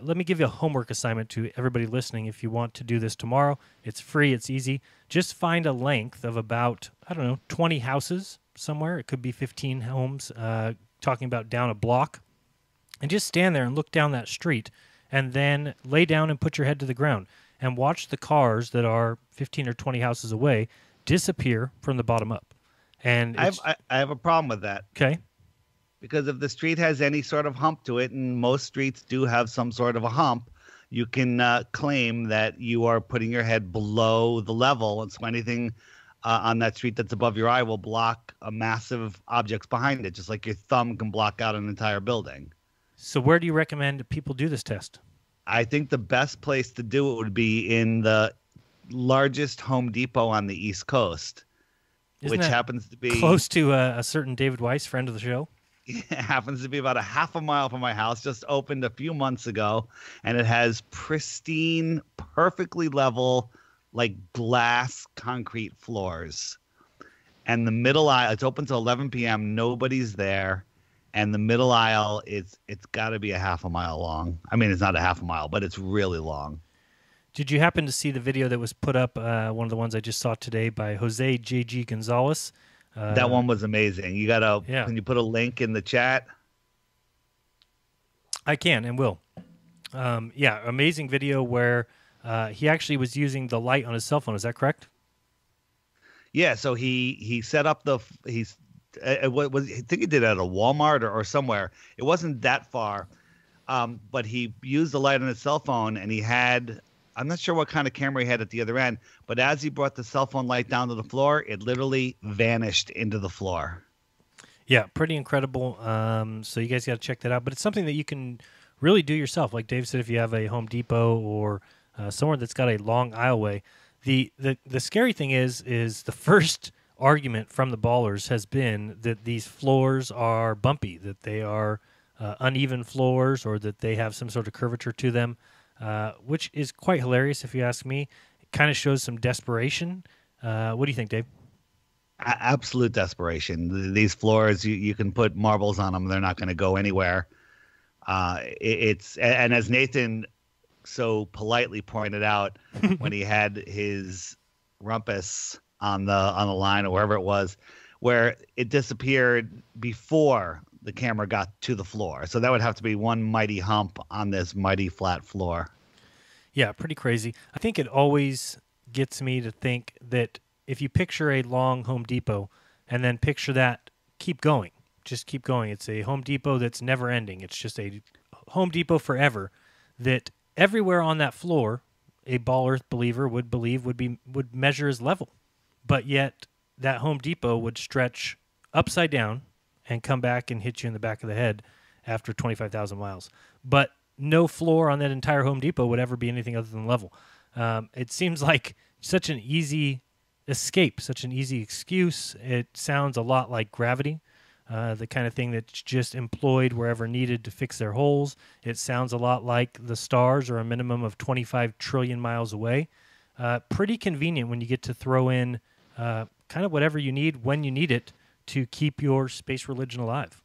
let me give you a homework assignment to everybody listening. If you want to do this tomorrow, it's free, it's easy. Just find a length of about, I don't know, 20 houses somewhere. It could be 15 homes, talking about down a block. And just stand there and look down that street and then lay down and put your head to the ground and watch the cars that are 15 or 20 houses away disappear from the bottom up. And I have a problem with that. Okay. Because if the street has any sort of hump to it, and most streets do have some sort of a hump, you can claim that you are putting your head below the level, and so anything on that street that's above your eye will block a massive objects behind it, just like your thumb can block out an entire building. So where do you recommend people do this test? I think the best place to do it would be in the largest Home Depot on the East Coast, Isn't which that happens to be close to a certain David Weiss, friend of the show. It happens to be about a half a mile from my house, just opened a few months ago, and it has pristine, perfectly level, like glass concrete floors. And the middle aisle, it's open till 11 p.m. Nobody's there. And the middle aisle, it's got to be a half a mile long. I mean, it's not a half a mile, but it's really long. Did you happen to see the video that was put up, one of the ones I just saw today by Jose J.G. Gonzalez? That one was amazing. You got to, Can you put a link in the chat? I can and will. Amazing video where he actually was using the light on his cell phone. Is that correct? Yeah, so he set up I think he did it at a Walmart or somewhere. It wasn't that far, but he used the light on his cell phone, and he had, I'm not sure what kind of camera he had at the other end, but as he brought the cell phone light down to the floor, it literally vanished into the floor. Yeah, pretty incredible. So you guys got to check that out. But it's something that you can really do yourself. Like Dave said, if you have a Home Depot or somewhere that's got a long aisleway. The scary thing is the first argument from the ballers has been that these floors are bumpy, that they are uneven floors, or that they have some sort of curvature to them, which is quite hilarious if you ask me. It kind of shows some desperation. What do you think, Dave? Absolute desperation. These floors, you can put marbles on them; they're not going to go anywhere. And as Nathan so politely pointed out when he had his rumpus on the line or wherever it was, where it disappeared before the camera got to the floor. So that would have to be one mighty hump on this mighty flat floor. Yeah, pretty crazy. I think it always gets me to think that if you picture a long Home Depot and then picture that, keep going. Just keep going. It's a Home Depot that's never ending. It's just a Home Depot forever, that everywhere on that floor a ball earth believer would believe would measure as level. But yet that Home Depot would stretch upside down and come back and hit you in the back of the head after 25,000 miles. But no floor on that entire Home Depot would ever be anything other than level. It seems like such an easy escape, such an easy excuse. It sounds a lot like gravity, the kind of thing that's just employed wherever needed to fix their holes. It sounds a lot like the stars are a minimum of 25 trillion miles away. Pretty convenient when you get to throw in kind of whatever you need when you need it to keep your space religion alive.